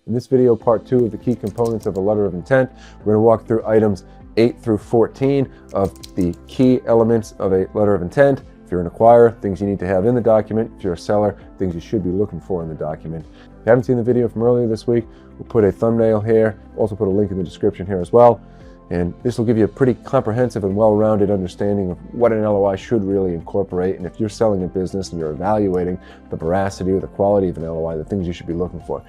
In this video, part 2 of the key components of a letter of intent, we're going to walk through items 8 through 14 of the key elements of a letter of intent. If you're an acquirer, things you need to have in the document. If you're a seller, things you should be looking for in the document. If you haven't seen the video from earlier this week, we'll put a thumbnail here, also put a link in the description here as well. And this will give you a pretty comprehensive and well-rounded understanding of what an LOI should really incorporate. And if you're selling a business and you're evaluating the veracity or the quality of an LOI, the things you should be looking for.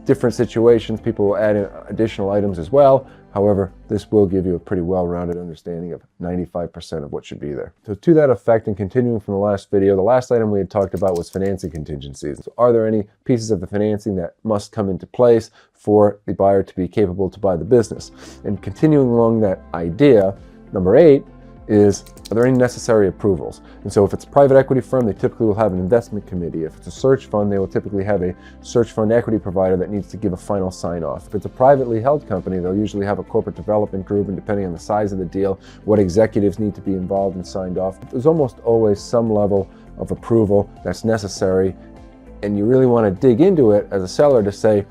Different situations, people will add in additional items as well. However, this will give you a pretty well-rounded understanding of 95% of what should be there. So to that effect, and continuing from the last video, the last item we had talked about was financing contingencies. So are there any pieces of the financing that must come into place for the buyer to be capable to buy the business? And continuing along that idea, number 8 is, are there any necessary approvals? And so if it's a private equity firm, they typically will have an investment committee. If it's a search fund, they will typically have a search fund equity provider that needs to give a final sign-off. If it's a privately held company, they'll usually have a corporate development group, and depending on the size of the deal, what executives need to be involved and signed off. There's almost always some level of approval that's necessary, and you really want to dig into it as a seller to say,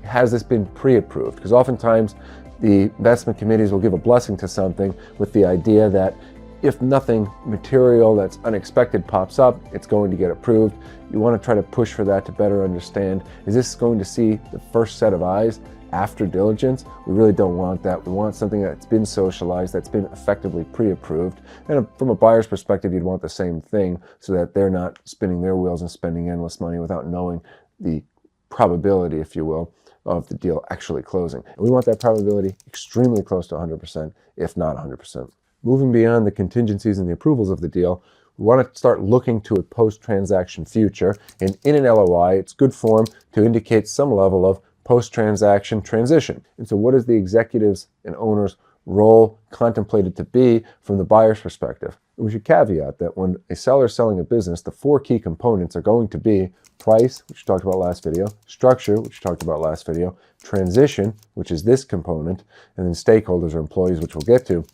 has this been pre-approved? Because oftentimes, the investment committees will give a blessing to something with the idea that if nothing material that's unexpected pops up, it's going to get approved. You want to try to push for that to better understand, is this going to see the first set of eyes after diligence? We really don't want that. We want something that's been socialized, that's been effectively pre-approved. And from a buyer's perspective, you'd want the same thing so that they're not spinning their wheels and spending endless money without knowing the probability, if you will, of the deal actually closing. And we want that probability extremely close to 100%, if not 100%. Moving beyond the contingencies and the approvals of the deal, we want to start looking to a post-transaction future. And in an LOI, it's good form to indicate some level of post-transaction transition. And so what is the executives and owners' role contemplated to be from the buyer's perspective? We should caveat that when a seller is selling a business, the 4 key components are going to be price, which we talked about last video, structure, which we talked about last video, transition, which is this component, and then stakeholders or employees, which we'll get to.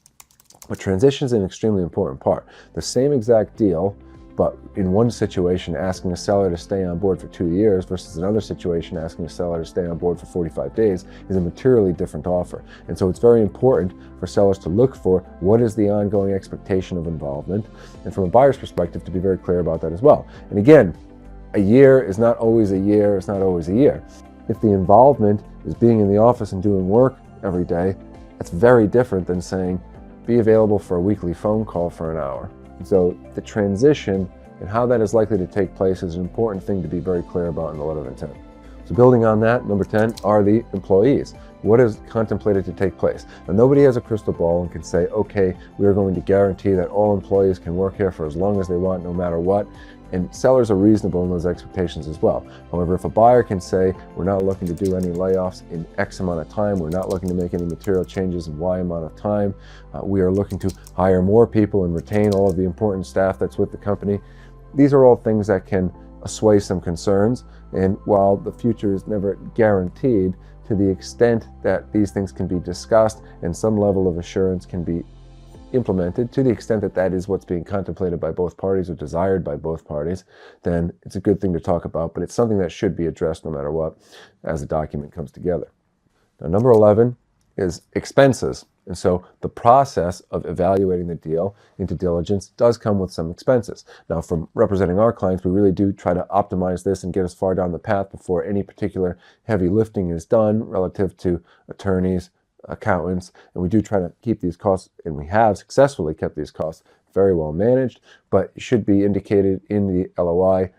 But transition is an extremely important part. The same exact deal, but in one situation asking a seller to stay on board for 2 years versus another situation asking a seller to stay on board for 45 days is a materially different offer. And so it's very important for sellers to look for what is the ongoing expectation of involvement, and from a buyer's perspective to be very clear about that as well. And again, a year is not always a year, it's not always a year. If the involvement is being in the office and doing work every day, that's very different than saying, be available for a weekly phone call for an hour. So the transition and how that is likely to take place is an important thing to be very clear about in the letter of intent. So building on that, number 10 are the employees. What is contemplated to take place? Now, nobody has a crystal ball and can say, okay, we are going to guarantee that all employees can work here for as long as they want, no matter what. And sellers are reasonable in those expectations as well. However, if a buyer can say, we're not looking to do any layoffs in X amount of time, we're not looking to make any material changes in Y amount of time, we are looking to hire more people and retain all of the important staff that's with the company, these are all things that can assuage some concerns. And while the future is never guaranteed, to the extent that these things can be discussed and some level of assurance can be implemented, to the extent that that is what's being contemplated by both parties or desired by both parties, then it's a good thing to talk about, but it's something that should be addressed no matter what as the document comes together. Now, number 11 is expenses. And so the process of evaluating the deal into diligence does come with some expenses. Now, from representing our clients, we really do try to optimize this and get as far down the path before any particular heavy lifting is done relative to attorneys, accountants, and we do try to keep these costs, and we have successfully kept these costs very well managed, but it should be indicated in the LOI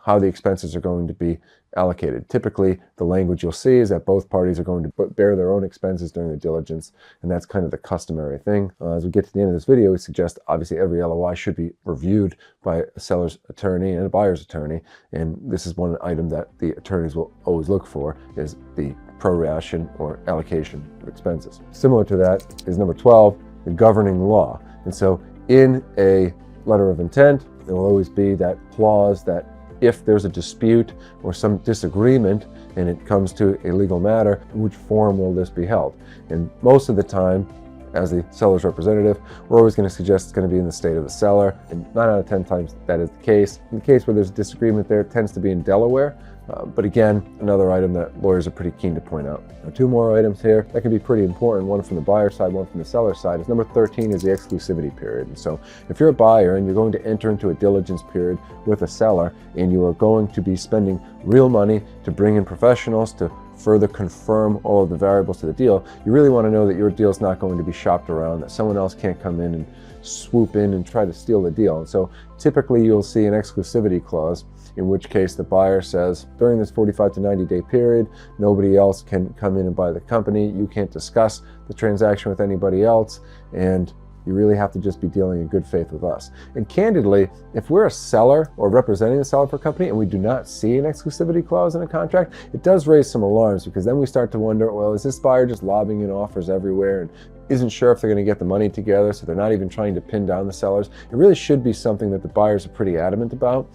how the expenses are going to be allocated. Typically, the language you'll see is that both parties are going to bear their own expenses during the diligence, and that's kind of the customary thing. As we get to the end of this video, we suggest obviously every LOI should be reviewed by a seller's attorney and a buyer's attorney, and this is one item that the attorneys will always look for, is the proration or allocation of expenses. Similar to that is number 12, the governing law. And so in a letter of intent, there will always be that clause that if there's a dispute or some disagreement and it comes to a legal matter, in which forum will this be held? And most of the time, as the seller's representative, we're always going to suggest it's going to be in the state of the seller, and 9 out of 10 times that is the case. In the case where there's a disagreement there, it tends to be in Delaware. But again, another item that lawyers are pretty keen to point out. Now, two more items here that can be pretty important, one from the buyer side, one from the seller side, is number 13 is the exclusivity period. And so if you're a buyer and you're going to enter into a diligence period with a seller and you are going to be spending real money to bring in professionals to further confirm all of the variables to the deal, you really want to know that your deal is not going to be shopped around, that someone else can't come in and swoop in and try to steal the deal. And so typically you'll see an exclusivity clause, in which case the buyer says, during this 45 to 90 day period, nobody else can come in and buy the company. You can't discuss the transaction with anybody else, and you really have to just be dealing in good faith with us. And candidly, if we're a seller or representing the seller for a company and we do not see an exclusivity clause in a contract, it does raise some alarms, because then we start to wonder, well, is this buyer just lobbing in offers everywhere and isn't sure if they're going to get the money together, so they're not even trying to pin down the sellers? It really should be something that the buyers are pretty adamant about.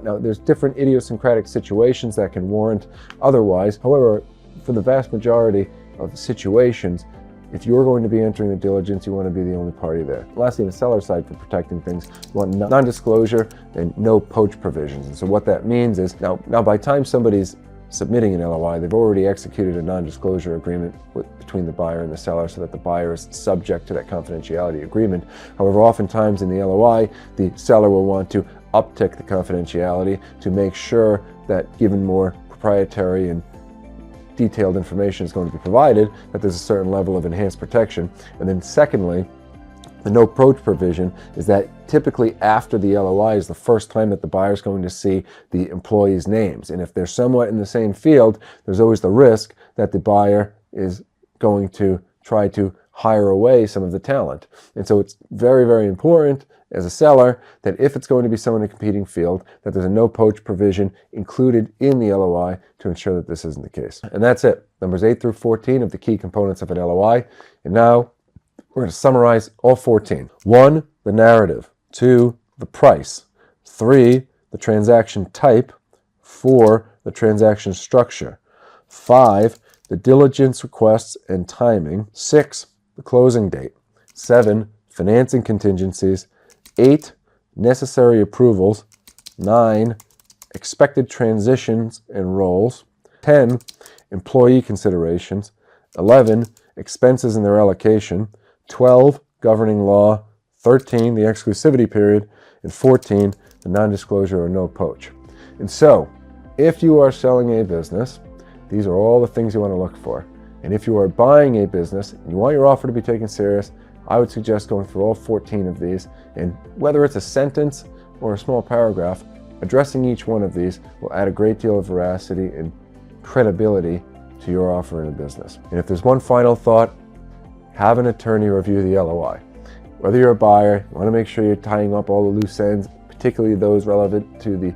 Now, there's different idiosyncratic situations that can warrant otherwise. However, for the vast majority of situations, if you're going to be entering the diligence, you want to be the only party there. Lastly, on the seller side, for protecting things, you want non-disclosure and no-poach provisions. And so what that means is, now by the time somebody's submitting an LOI, they've already executed a non-disclosure agreement between the buyer and the seller, so that the buyer is subject to that confidentiality agreement. However, oftentimes in the LOI, the seller will want to uptick the confidentiality to make sure that, given more proprietary and detailed information is going to be provided, that there's a certain level of enhanced protection. And then secondly, the no-poach provision is that typically after the LOI is the first time that the buyer is going to see the employees' names. And if they're somewhat in the same field, there's always the risk that the buyer is going to try to hire away some of the talent. And so it's very, very important as a seller that if it's going to be someone in a competing field, that there's a no-poach provision included in the LOI to ensure that this isn't the case. And that's it. Numbers 8 through 14 of the key components of an LOI. And now we're going to summarize all 14. 1, the narrative. 2, the price. 3, the transaction type. 4, the transaction structure. 5, the diligence requests and timing. 6, the closing date. 7, financing contingencies. 8, necessary approvals. 9, expected transitions and roles. 10, employee considerations. 11, expenses and their allocation. 12, governing law. 13, the exclusivity period. And 14, the non-disclosure or no-poach. And so, if you are selling a business, these are all the things you want to look for. And if you are buying a business and you want your offer to be taken serious, I would suggest going through all 14 of these, and whether it's a sentence or a small paragraph, addressing each one of these will add a great deal of veracity and credibility to your offer in a business. And if there's one final thought, have an attorney review the LOI. Whether you're a buyer, you want to make sure you're tying up all the loose ends, particularly those relevant to the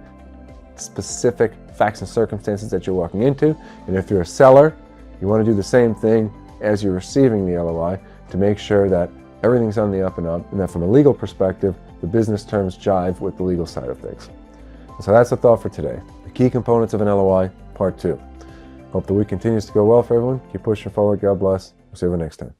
specific facts and circumstances that you're walking into. And if you're a seller, you want to do the same thing as you're receiving the LOI to make sure that everything's on the up and up, and that from a legal perspective, the business terms jive with the legal side of things. And so that's the thought for today. The key components of an LOI, part 2. Hope the week continues to go well for everyone. Keep pushing forward. God bless. We'll see you next time.